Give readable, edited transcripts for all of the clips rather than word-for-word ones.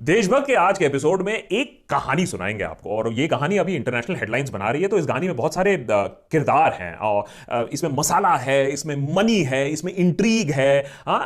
देशभक्त के आज के एपिसोड में एक कहानी सुनाएंगे आपको, और ये कहानी अभी इंटरनेशनल हेडलाइंस बना रही है। तो इस कहानी में बहुत सारे किरदार हैं, और इसमें मसाला है, इसमें मनी है, इसमें इंट्रीग है,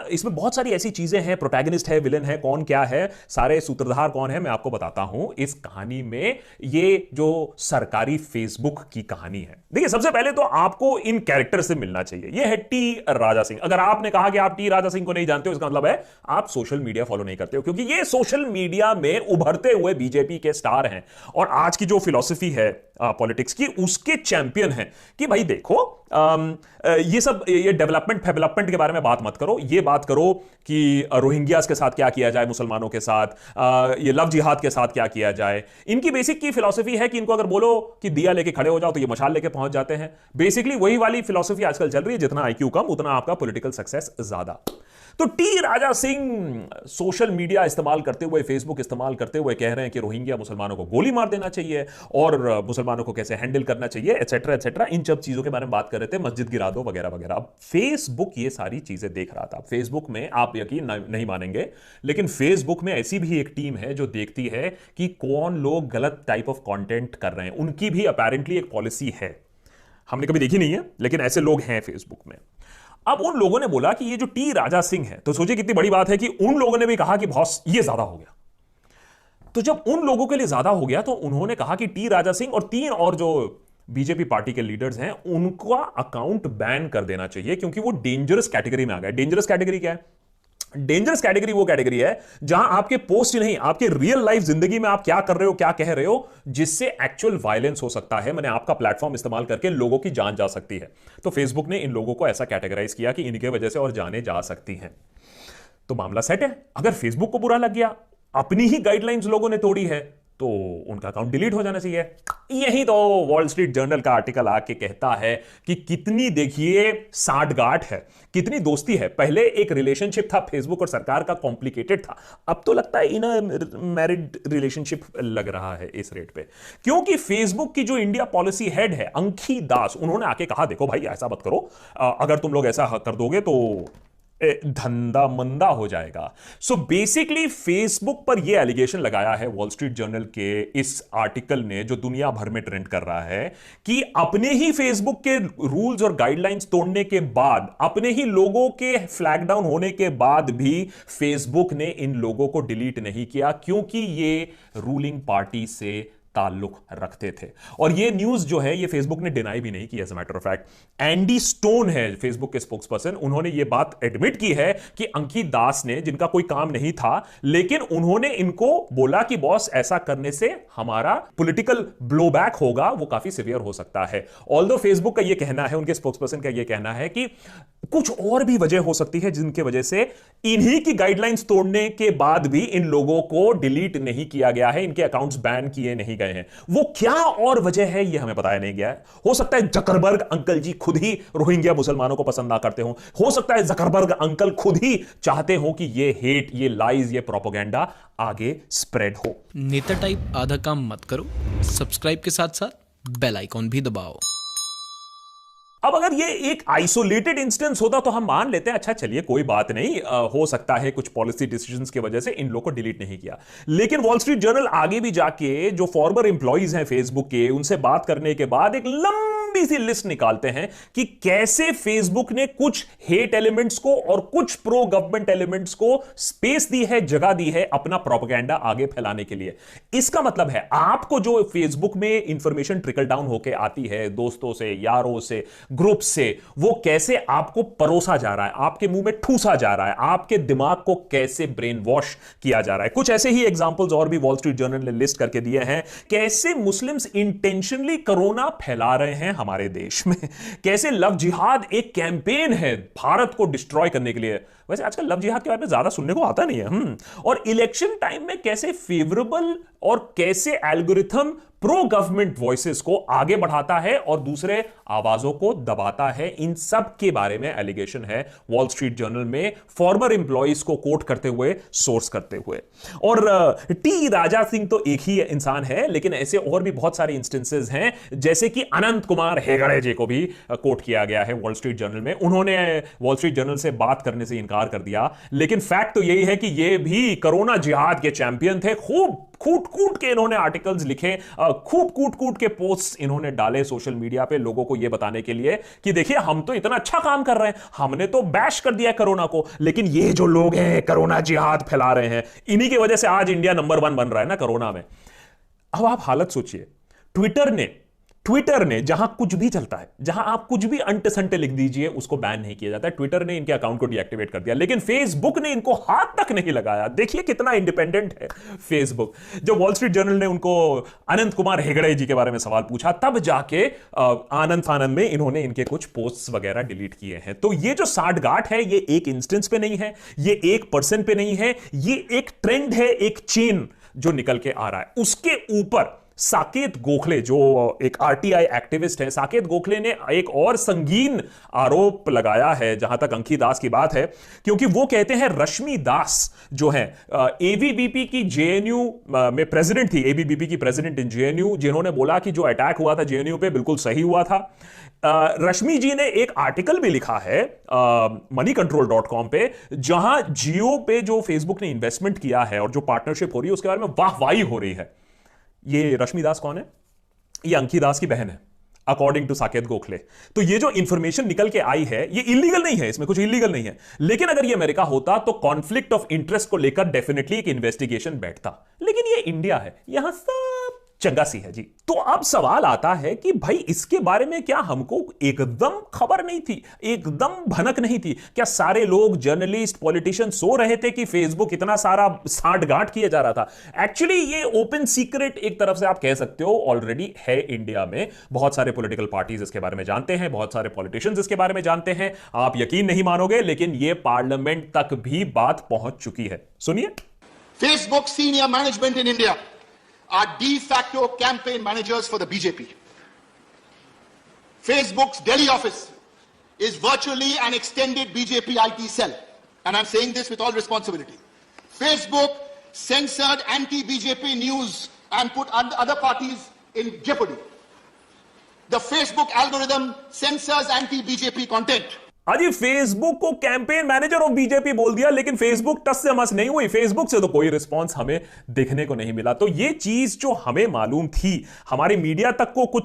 इसमें बहुत सारी ऐसी चीजें हैं। प्रोटैगनिस्ट है, विलन है, कौन क्या है, सारे सूत्रधार कौन है, मैं आपको बताता हूं इस कहानी में। ये जो सरकारी फेसबुक की कहानी है, देखिए सबसे पहले तो आपको इन कैरेक्टर से मिलना चाहिए। ये है टी राजा सिंह। अगर आपने कहा कि आप टी राजा सिंह को नहीं जानते हो, इसका मतलब है आप सोशल मीडिया फॉलो नहीं करते हो, क्योंकि ये सोशल मीडिया में उभरते हुए बीजेपी के स्टार हैं। और आज की जो फिलॉसफी है पॉलिटिक्स की, उसके चैंपियन हैं कि भाई देखो, ये डेवलपमेंट के बारे में बात मत करो। ये बात करो कि रोहिंग्यास के साथ क्या किया जाए, मुसलमानों के साथ, ये लव जिहाद के साथ क्या किया जाए। इनकी बेसिक की फिलॉसफी है कि इनको अगर बोलो कि दिया लेके खड़े हो जाओ तो ये मशाल लेके पहुंच जाते हैं। बेसिकली वही वाली फिलॉसफी आजकल चल रही है। जितना आईक्यू कम उतना आपका पॉलिटिकल सक्सेस ज्यादा। तो T Raja Singh social media इस्तेमाल करते हुए, फेसबुक इस्तेमाल करते हुए कह रहे हैं कि रोहिंग्या मुसलमानों को गोली मार देना चाहिए और मुसलमानों को कैसे हैंडल करना चाहिए, एटसेट्रा एटसेट्रा। इन सब चीजों के बारे में बात कर रहे थे, मस्जिद गिरा दो वगैरह वगैरह। अब फेसबुक ये सारी चीजें देख रहा था। फेसबुक में आप यकीन नहीं मानेंगे, लेकिन फेसबुक में ऐसी भी एक टीम है जो देखती है कि कौन लोग गलत टाइप ऑफ कंटेंट कर रहे हैं। उनकी भी अपेरेंटली एक पॉलिसी है, हमने कभी देखी नहीं है, लेकिन ऐसे लोग हैं फेसबुक में। अब उन लोगों ने बोला कि ये जो टी राजा सिंह है, तो सोचिए कितनी बड़ी बात है कि उन लोगों ने भी कहा कि बॉस ये ज्यादा हो गया। तो जब उन लोगों के लिए ज्यादा हो गया तो उन्होंने कहा कि टी राजा सिंह और 3 और जो बीजेपी पार्टी के लीडर्स हैं उनका अकाउंट बैन कर देना चाहिए, क्योंकि वो डेंजरस कैटेगरी में आ गए। डेंजरस कैटेगरी क्या है? डेंजरस कैटेगरी वो कैटेगरी है जहां आपके पोस्ट नहीं, आपके रियल लाइफ जिंदगी में आप क्या कर रहे हो, क्या कह रहे हो, जिससे एक्चुअल वायलेंस हो सकता है। मैंने आपका प्लेटफॉर्म इस्तेमाल करके लोगों की जान जा सकती है। तो फेसबुक ने इन लोगों को ऐसा कैटेगराइज किया कि इनके वजह से और जाने जा सकती हैं। तो मामला सेट है। अगर फेसबुक को बुरा लग गया, अपनी ही गाइडलाइंस लोगों ने तोड़ी है, तो उनका अकाउंट डिलीट हो जाना चाहिए। यही तो वॉल स्ट्रीट जर्नल का आर्टिकल आके कहता है कि कितनी, देखिए, साठगांठ है, कितनी दोस्ती है। पहले एक रिलेशनशिप था फेसबुक और सरकार का, कॉम्प्लिकेटेड था। अब तो लगता है इन मैरिड रिलेशनशिप लग रहा है इस रेट पे, क्योंकि फेसबुक की जो इंडिया पॉलिसी हेड है अंकी दास, उन्होंने आके कहा देखो भाई ऐसा मत करो, अगर तुम लोग ऐसा कर दोगे तो धंधा मंदा हो जाएगा। सो बेसिकली फेसबुक पर यह एलिगेशन लगाया है वॉल स्ट्रीट जर्नल के इस आर्टिकल ने, जो दुनिया भर में ट्रेंड कर रहा है, कि अपने ही फेसबुक के रूल्स और गाइडलाइंस तोड़ने के बाद, अपने ही लोगों के फ्लैग डाउन होने के बाद भी फेसबुक ने इन लोगों को डिलीट नहीं किया, क्योंकि ये रूलिंग पार्टी से ताल्लुक रखते थे। और ये न्यूज़ जो है ये फेसबुक ने डिनाई भी नहीं की। As a matter of fact, Andy Stone है फेसबुक के स्पोक्सपर्सन, उन्होंने ये बात एडमिट की है कि अंकित दास ने, जिनका कोई काम नहीं था, लेकिन उन्होंने इनको बोला कि बॉस ऐसा करने से हमारा पॉलिटिकल ब्लोबैक होगा, वो काफी सीवियर हो सकता है। ऑल्दो फेसबुक का ये कहना है, उनके स्पोक्सपर्सन का ये कहना है कि कुछ और भी वजह हो सकती है जिनके वजह से इन्हीं की गाइडलाइंस तोड़ने के बाद भी इन लोगों को डिलीट नहीं किया गया है, इनके अकाउंट्स बैन किए नहीं गए हैं। वो क्या और वजह है ये हमें बताया नहीं गया है। हो सकता है जकरबर्ग अंकल जी खुद ही रोहिंग्या मुसलमानों को पसंद ना करते हो सकता है जकरबर्ग अंकल खुद ही चाहते हो कि ये हेट, ये लाइज, ये प्रोपेगेंडा आगे स्प्रेड हो। नेता टाइप आधा काम मत करो, सब्सक्राइब के साथ साथ बेल आइकॉन भी दबाओ। अब अगर ये एक आइसोलेटेड इंस्टेंस होता तो हम मान लेते हैं, अच्छा चलिए कोई बात नहीं, हो सकता है कुछ पॉलिसी डिसीजंस की वजह से इन लोगों को डिलीट नहीं किया। लेकिन वॉल स्ट्रीट जर्नल आगे भी जाके जो फॉर्मर एम्प्लॉइज हैं फेसबुक के, उनसे बात करने के बाद एक लंबी सी लिस्ट निकालते हैं कि कैसे फेसबुक ने कुछ हेट एलिमेंट्स को और कुछ प्रो गवर्नमेंट एलिमेंट्स को स्पेस दी है, जगह दी है अपना प्रोपेगेंडा आगे फैलाने के लिए। इसका मतलब है आपको जो फेसबुक में इंफॉर्मेशन ट्रिकल डाउन होके आती है दोस्तों से, यारों से, ग्रुप से, वो कैसे आपको परोसा जा रहा है, आपके मुंह में ठूसा जा रहा है, आपके दिमाग को कैसे ब्रेन वॉश किया जा रहा है। कुछ ऐसे ही एग्जांपल्स और भी वॉल स्ट्रीट जर्नल ने लिस्ट करके दिए हैं। कैसे मुस्लिम्स इंटेंशनली कोरोना फैला रहे हैं हमारे देश में, कैसे लव जिहाद एक कैंपेन है भारत को डिस्ट्रॉय करने के लिए। वैसे आजकल लव जिहाद के बारे में ज्यादा सुनने को आता नहीं है। और इलेक्शन टाइम में कैसे फेवरेबल और कैसे एल्गोरिथम प्रो गवर्नमेंट वॉइसेस को आगे बढ़ाता है और दूसरे आवाजों को दबाता है। इन सब के बारे में एलिगेशन है वॉल स्ट्रीट जर्नल में, फॉर्मर एम्प्लॉइज को कोट करते हुए, सोर्स करते हुए। और टी राजा सिंह तो एक ही इंसान है, लेकिन ऐसे और भी बहुत सारे इंस्टेंसेस हैं, जैसे कि अनंत कुमार हेगड़े जी को भी कोट किया गया है वॉल स्ट्रीट जर्नल में। उन्होंने वॉल स्ट्रीट जर्नल से बात करने से इनकार कर दिया, लेकिन फैक्ट तो यही है कि ये भी कोरोना जिहाद के चैंपियन थे। खूब कूट कूट के इन्होंने आर्टिकल्स लिखे, खूब कूट कूट के पोस्ट इन्होंने डाले सोशल मीडिया पे, लोगों को यह बताने के लिए कि देखिए हम तो इतना अच्छा काम कर रहे हैं, हमने तो बैश कर दिया कोरोना को, लेकिन ये जो लोग हैं कोरोना जिहाद फैला रहे हैं, इन्हीं की वजह से आज इंडिया नंबर 1 बन रहा है ना कोरोना में। अब आप हालत सोचिए, ट्विटर ने जहां कुछ भी चलता है, जहां आप कुछ भी अंटे संटे लिख दीजिए उसको बैन नहीं किया जाता है। ट्विटर ने इनके अकाउंट को डीएक्टिवेट कर दिया, लेकिन फेसबुक ने इनको हाथ तक नहीं लगाया। देखिए कितना इंडिपेंडेंट है फेसबुक। जब वॉल स्ट्रीट जर्नल ने उनको अनंत कुमार हेगड़े जी के बारे में सवाल पूछा, तब जाके आनंद में इन्होंने इनके कुछ पोस्ट्स वगैरह डिलीट किए हैं। तो ये जो साठगांठ है, ये एक इंस्टेंस पे नहीं है, ये एक पर्सन पे नहीं है, ये एक ट्रेंड है, एक चेन जो निकल के आ रहा है। उसके ऊपर साकेत गोखले जो एक आरटीआई एक्टिविस्ट है, साकेत गोखले ने एक और संगीन आरोप लगाया है जहां तक अंकी दास की बात है, क्योंकि वो कहते हैं रश्मि दास जो है एबीवीपी की जेएनयू में प्रेसिडेंट थी, एबीवीपी की प्रेसिडेंट इन जेएनयू, जिन्होंने बोला कि जो अटैक हुआ था जेएनयू पे बिल्कुल सही हुआ था। रश्मि जी ने एक आर्टिकल भी लिखा है moneycontrol.com पे, जहां जियो पे जो फेसबुक ने इन्वेस्टमेंट किया है और जो पार्टनरशिप हो रही है उसके बारे में वाहवाही हो रही है। ये रश्मि दास कौन है? ये अंकी दास की बहन है, अकॉर्डिंग टू साकेत गोखले। तो ये जो इंफॉर्मेशन निकल के आई है ये इलीगल नहीं है, इसमें कुछ इलीगल नहीं है, लेकिन अगर ये अमेरिका होता तो कॉन्फ्लिक्ट ऑफ इंटरेस्ट को लेकर डेफिनेटली एक इन्वेस्टिगेशन बैठता, लेकिन ये इंडिया है, यहां सब चंगा सी है जी। तो अब सवाल आता है कि भाई इसके बारे में क्या हमको एकदम खबर नहीं थी, एकदम भनक नहीं थी? क्या सारे लोग, जर्नलिस्ट, पॉलिटिशियन सो रहे थे कि फेसबुक इतना सारा साठगांठ किया जा रहा था? एक्चुअली ये ओपन सीक्रेट एक तरफ से आप कह सकते हो ऑलरेडी है इंडिया में। बहुत सारे पॉलिटिकल पार्टीज इसके बारे में जानते हैं, बहुत सारे पॉलिटिशियंस इसके बारे में जानते हैं। आप यकीन नहीं मानोगे, लेकिन ये पार्लियामेंट तक भी बात पहुंच चुकी है। सुनिए। Facebook senior management in India are de facto campaign managers for the BJP. Facebook's Delhi office is virtually an extended BJP IT cell. And I'm saying this with all responsibility. Facebook censored anti-BJP news and put other parties in jeopardy. The Facebook algorithm censors anti-BJP content. अजी Facebook को campaign manager of BJP बोल दिया, लेकिन Facebook टस से मस नहीं हुई, फेसबुक से तो कोई रिस्पांस हमें देखने को नहीं मिला। तो ये चीज जो हमें मालूम थी, हमारी मीडिया तक को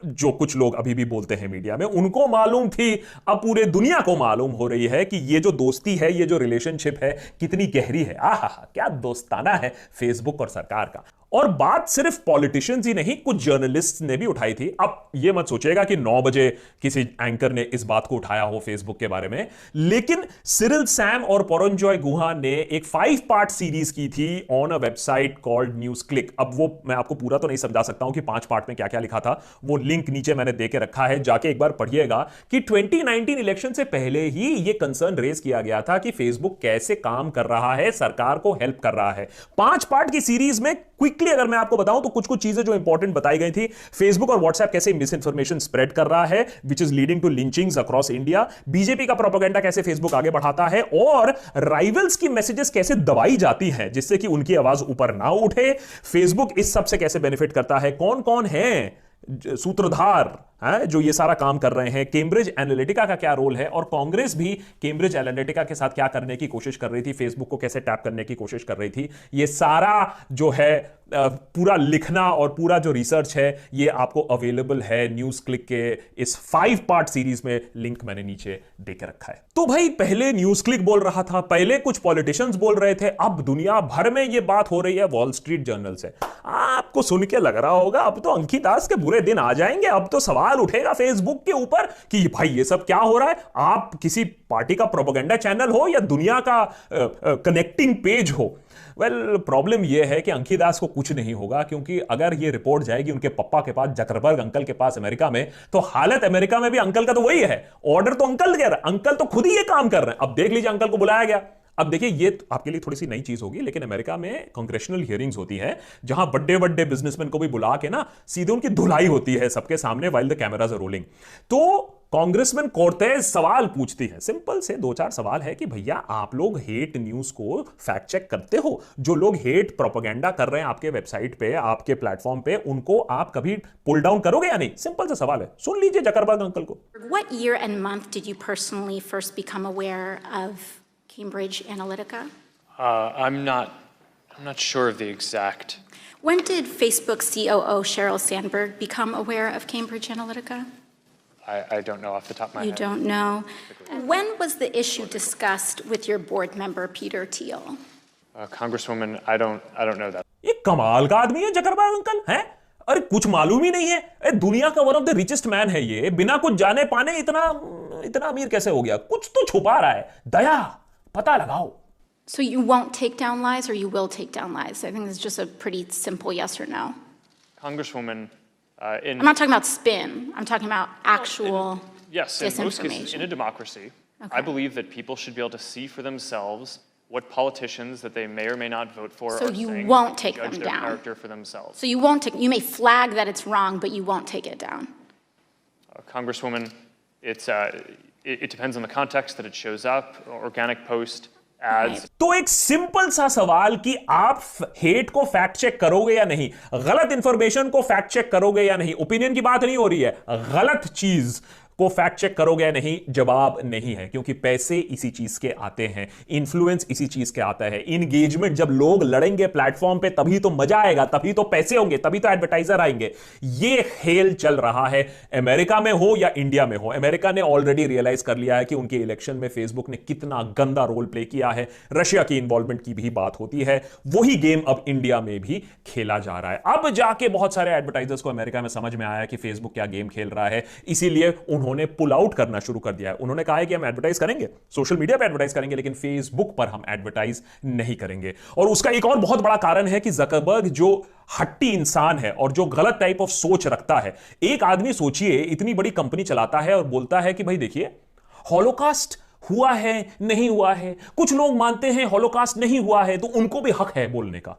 जो कुछ लोग अभी भी बोलते हैं मीडिया में, उनको मालूम थी, अब पूरे दुनिया को मालूम हो रही है कि ये जो दोस्ती है, ये जो रिलेशनशिप है, कितनी गहरी है। आहा, क्या दोस्ताना है फेसबुक और सरकार का। और बात सिर्फ पॉलिटिशियंस ही नहीं, कुछ जर्नलिस्ट ने भी उठाई थी। अब यह मत सोचिएगा कि 9 बजे किसी एंकर ने इस बात को उठाया हो फेसबुक के बारे में, लेकिन सिरिल सैम और परंजॉय गुहा ने एक 5 पार्ट सीरीज की थी on a website called news click. अब वो मैं आपको पूरा तो नहीं समझा सकता हूं कि 5 पार्ट में क्या क्या लिखा था, वो लिंक नीचे मैंने दे के रखा है, जाके एक बार पढ़िएगा कि 2019 इलेक्शन से पहले ही यह कंसर्न रेज किया गया था कि फेसबुक कैसे काम कर रहा है, सरकार को हेल्प कर रहा है। 5 पार्ट की सीरीज में क्विकली अगर मैं आपको बताऊं तो कुछ कुछ चीजें जो इंपॉर्टेंट बताई गई थी। फेसबुक और व्हाट्सएप कैसे मिस इंफॉर्मेशन स्प्रेड कर रहा है, which is leading to lynchings across India. BJP का प्रोपेगेंडा कैसे फेसबुक आगे बढ़ाता है, और राइवल्स की मैसेजेस कैसे दबाई जाती हैं जिससे कि उनकी आवाज ऊपर ना उठे। फेसबुक इस सब से कैसे बेनिफिट करता है, कौन कौन है सूत्रधार जो ये सारा काम कर रहे हैं, कैम्ब्रिज एनालिटिका का क्या रोल है, और कांग्रेस भी कैम्ब्रिज एनालिटिका के साथ क्या करने की कोशिश कर रही थी, फेसबुक को कैसे टैप करने की कोशिश कर रही थी। ये सारा जो है पूरा लिखना और पूरा जो रिसर्च है ये आपको अवेलेबल है न्यूज क्लिक के इस 5 पार्ट सीरीज में, लिंक मैंने नीचे देके रखा है। तो भाई पहले न्यूज क्लिक बोल रहा था, पहले कुछ पॉलिटिशियंस बोल रहे थे, अब दुनिया भर में ये बात हो रही है वॉल स्ट्रीट जर्नल से। आपको सुन के लग रहा होगा अब तो अंकी दास के बुरे दिन आ जाएंगे, अब तो सवाल उठेगा फेसबुक के ऊपर कि भाई ये सब क्या हो रहा है। आप किसी पार्टी का प्रोपेगेंडा चैनल हो या दुनिया का कनेक्टिंग पेज हो। वेल प्रॉब्लम यह है कि अंकी दास को कुछ नहीं होगा, क्योंकि अगर यह रिपोर्ट जाएगी उनके पप्पा के पास, जकरबर्ग अंकल के पास अमेरिका में, तो हालत अमेरिका में भी अंकल का तो वही है, ऑर्डर तो अंकल दे रहा है, अंकल तो खुद ही ये काम कर रहे हैं। अब देख लीजिए अंकल को बुलाया गया, अब देखिए ये आपके लिए थोड़ी सी नई चीज होगी, लेकिन अमेरिका में कांग्रेशनल हियरिंग्स होती हैं जहां बड़े बड़े बिजनेसमैन को भी बुला के ना सीधे उनकी धुलाई होती है सबके सामने while the cameras are rolling. तो कांग्रेसमैन कोर्टेज सवाल पूछती है, सिंपल से 2-4 सवाल है कि भैया आप लोग हेट न्यूज को फैक्ट चेक करते हो? जो लोग हेट प्रोपेगेंडा कर रहे हैं आपके वेबसाइट पे, आपके प्लेटफॉर्म पे, उनको आप कभी पुल डाउन करोगे या नहीं? सिंपल सा सवाल है, सुन लीजिए जकरबर्ग अंकल को। What year and month did you personally first become aware of Cambridge Analytica? I'm not sure of the exact. When did Facebook COO Sheryl Sandberg become aware of Cambridge Analytica? I don't know off the top of my You head. don't know. When was the issue discussed with your board member Peter Thiel? Congresswoman, I don't know that. ये कमाल का आदमी है Zuckerberg uncle, हैं? अरे कुछ मालूम ही नहीं है। अरे दुनिया का one of the richest man है ये, बिना कुछ जाने पाने इतना अमीर कैसे हो गया? कुछ तो छुपा रहा है, दया पता लगाओ। So you won't take down lies, or you will take down lies? I think it's just a pretty simple yes or no. Congresswoman, I'm not talking about spin. I'm talking about actual yes, in most cases, disinformation. in a democracy, Okay. I believe that people should be able to see for themselves what politicians that they may or may not vote for So are you saying, won't take judge them their down. character for themselves. So you won't take. You may flag that it's wrong, but you won't take it down. Congresswoman, it depends on the context that it shows up. Organic post, ads. तो एक simple सा सवाल कि आप hate को fact check करोगे या नहीं, गलत इंफॉर्मेशन को फैक्ट चेक करोगे या नहीं, ओपिनियन की बात नहीं हो रही है, गलत चीज को फैक्ट चेक करोगे या नहीं, जवाब नहीं है, क्योंकि पैसे इसी चीज के आते हैं, इन्फ्लुएंस इसी चीज के आता है, इंगेजमेंट, जब लोग लड़ेंगे प्लेटफॉर्म पे तभी तो मजा आएगा, तभी तो पैसे होंगे, तभी तो एडवर्टाइजर आएंगे। ये खेल चल रहा है, अमेरिका में हो या इंडिया में हो। अमेरिका ने ऑलरेडी रियलाइज कर लिया है कि उनके इलेक्शन में फेसबुक ने कितना गंदा रोल प्ले किया है, रशिया की इन्वॉल्वमेंट की भी बात होती है, वही गेम अब इंडिया में भी खेला जा रहा है। अब जाके बहुत सारे एडवर्टाइजर्स को अमेरिका में समझ में आया कि फेसबुक क्या गेम खेल रहा है, इसीलिए उन्होंने पुल आउट करना शुरू कर दिया है। उन्होंने कहा है कि हम एडवर्टाइज करेंगे, सोशल मीडिया पे एडवर्टाइज करेंगे, लेकिन फेसबुक पर हम एडवर्टाइज नहीं करेंगे। और उसका एक और बहुत बड़ा कारण है कि जकरबर्ग जो हट्टी इंसान है और जो गलत टाइप ऑफ सोच रखता है, एक आदमी सोचिए इतनी बड़ी कंपनी चलाता है और बोलता है कि भाई देखिए हॉलोकास्ट हुआ है नहीं हुआ है, कुछ लोग मानते हैं हॉलोकास्ट नहीं हुआ है, तो उनको भी हक है बोलने का।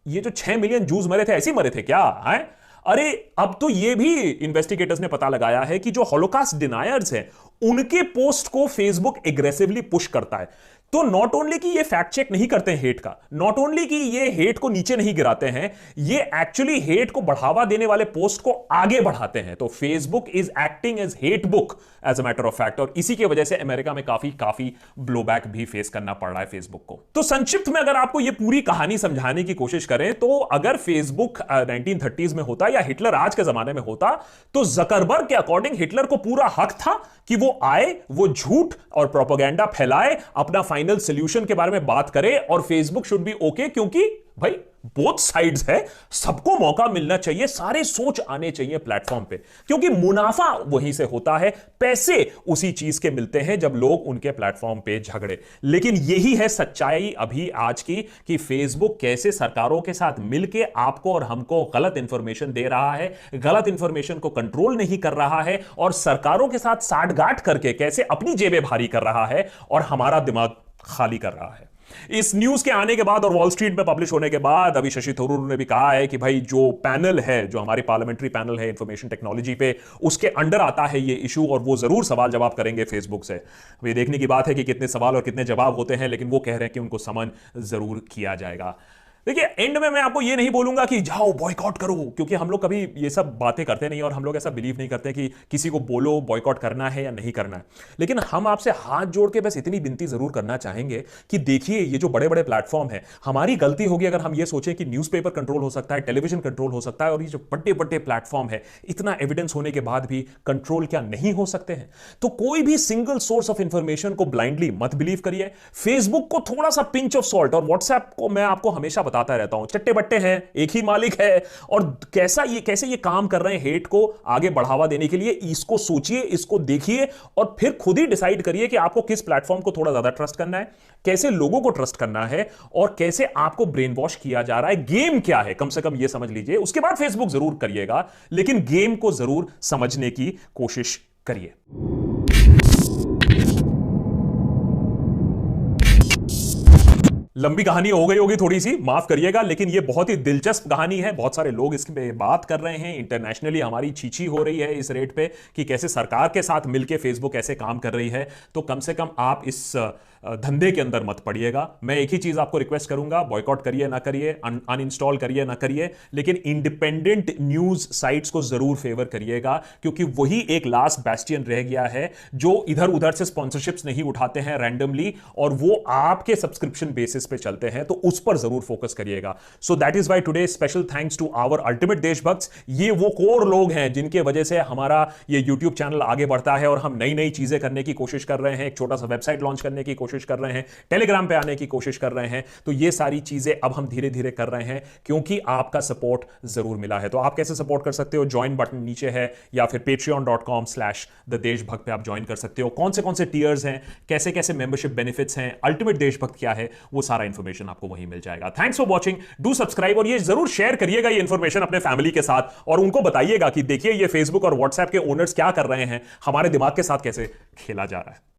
ये जो 6 मिलियन जूस मरे थे ऐसे ही मरे थे क्या है? अरे अब तो ये भी इन्वेस्टिगेटर्स ने पता लगाया है कि जो हॉलोकास्ट डिनायर्स हैं उनके पोस्ट को फेसबुक एग्रेसिवली पुश करता है। तो नॉट ओनली कि ये फैक्ट चेक नहीं करते हैं हेट का, नॉट ओनली कि ये हेट को नीचे नहीं गिराते हैं, ये एक्चुअली हेट को बढ़ावा देने वाले पोस्ट को आगे बढ़ाते हैं। तो Facebook is acting as hate book as a matter of fact, और इसी की वजह से अमेरिका में काफी ब्लोबैक भी फेस करना पड़ रहा है फेसबुक को। तो संक्षिप्त में अगर आपको ये पूरी कहानी समझाने की कोशिश करें तो अगर फेसबुक 1930s में होता या हिटलर आज के जमाने में होता, तो जकरबर्ग के अकॉर्डिंग हिटलर को पूरा हक था कि वो आए, वो झूठ और प्रोपेगेंडा फैलाए, अपना फाइनल सॉल्यूशन के बारे में बात करे, और फेसबुक शुड बी ओके, क्योंकि भाई बोथ साइड्स है, सबको मौका मिलना चाहिए, सारे सोच आने चाहिए प्लेटफॉर्म पे, क्योंकि मुनाफा वहीं से होता है, पैसे उसी चीज के मिलते हैं जब लोग उनके प्लेटफॉर्म पे झगड़े। लेकिन यही है सच्चाई अभी आज की कि फेसबुक कैसे सरकारों के साथ मिलके आपको और हमको गलत इंफॉर्मेशन दे रहा है, गलत इंफॉर्मेशन को कंट्रोल नहीं कर रहा है, और सरकारों के साथ साठगांठ करके कैसे अपनी जेबें भारी कर रहा है और हमारा दिमाग खाली कर रहा है। इस न्यूज के आने के बाद और वॉल स्ट्रीट में पब्लिश होने के बाद अभी शशि थरूर ने भी कहा है कि भाई जो पैनल है, जो हमारी पार्लियामेंट्री पैनल है इंफॉर्मेशन टेक्नोलॉजी पे, उसके अंडर आता है ये इशू, और वो जरूर सवाल जवाब करेंगे फेसबुक से। ये देखने की बात है कि कितने सवाल और कितने जवाब होते हैं, लेकिन वो कह रहे हैं कि उनको समन जरूर किया जाएगा। देखिए एंड में मैं आपको ये नहीं बोलूंगा कि जाओ बॉयकॉट करो, क्योंकि हम लोग कभी ये सब बातें करते नहीं और हम लोग ऐसा बिलीव नहीं करते कि किसी को बोलो बॉयकॉट करना है या नहीं करना है। लेकिन हम आपसे हाथ जोड़ के बस इतनी विनती जरूर करना चाहेंगे कि देखिए ये जो बड़े बड़े प्लेटफॉर्म है, हमारी गलती होगी अगर हम ये सोचें कि न्यूज़पेपर कंट्रोल हो सकता है, टेलीविजन कंट्रोल हो सकता है, और ये जो बड़े बड़े प्लेटफॉर्म है इतना एविडेंस होने के बाद भी कंट्रोल क्या नहीं हो सकते हैं? तो कोई भी सिंगल सोर्स ऑफ इंफॉर्मेशन को ब्लाइंडली मत बिलीव करिए। फेसबुक को थोड़ा सा पिंच ऑफ सॉल्ट, और व्हाट्सएप को मैं आपको हमेशा बताता रहता हूं, चट्टे बट्टे हैं, एक ही मालिक है, और कैसे ये काम कर रहे हैं हेट को आगे बढ़ावा देने के लिए, इसको सोचिए, इसको देखिए, और फिर खुद ही डिसाइड करिए कि आपको किस प्लेटफॉर्म को थोड़ा ज्यादा ट्रस्ट करना है, कैसे लोगों को ट्रस्ट करना है, और कैसे आपको ब्रेन वॉश किया जा रहा है, गेम क्या है, कम से कम ये समझ लीजिए। उसके बाद फेसबुक जरूर करिएगा, लेकिन गेम को जरूर समझने की कोशिश करिए। लंबी कहानी हो गई होगी थोड़ी सी, माफ करिएगा, लेकिन ये बहुत ही दिलचस्प कहानी है। बहुत सारे लोग इस पे बात कर रहे हैं, इंटरनेशनली हमारी छीछी हो रही है इस रेट पे कि कैसे सरकार के साथ मिलके फेसबुक ऐसे काम कर रही है। तो कम से कम आप इस धंधे के अंदर मत पड़िएगा। मैं एक ही चीज आपको रिक्वेस्ट करूंगा, बॉयकॉट करिए ना करिए, अनइंस्टॉल करिए ना करिए, लेकिन इंडिपेंडेंट न्यूज साइट्स को जरूर फेवर करिएगा, क्योंकि वही एक लास्ट बैस्टियन रह गया है जो इधर उधर से स्पॉन्सरशिप्स नहीं उठाते हैं रैंडमली, और वो आपके सब्सक्रिप्शन बेसिस पे चलते हैं, तो उस पर जरूर फोकस करिएगा। So that is why today special thanks to our ultimate देशभक्त। ये वो कोर लोग हैं जिनके वजह से हमारा ये यूट्यूब चैनल आगे बढ़ता है और हम नई नई चीजें करने की कोशिश कर रहे हैं, एक छोटा सा वेबसाइट लॉन्च करने की कोशिश कर रहे हैं, टेलीग्राम पे आने की कोशिश कर रहे हैं। तो ये सारी चीजें अब हम धीरे धीरे कर रहे हैं क्योंकि आपका सपोर्ट जरूर मिला है। तो आप कैसे सपोर्ट कर सकते हो? ज्वाइन बटन नीचे है, या फिर patreon.com/theDeshBhakt पे आप ज्वाइन कर सकते हो। कौन से टीयर्स हैं, कैसे कैसे मेंबरशिप बेनिफिट्स हैं, अल्टीमेट देशभक्त क्या है, वो सारा इंफॉर्मेशन आपको वहीं मिल जाएगा। Thanks for watching, do subscribe, और ये जरूर शेयर करिएगा ये इंफॉर्मेशन अपने फैमिली के साथ, और उनको बताइएगा कि देखिए ये फेसबुक और व्हाट्सएप के ओनर्स क्या कर रहे हैं, हमारे दिमाग के साथ कैसे खेला जा रहा है।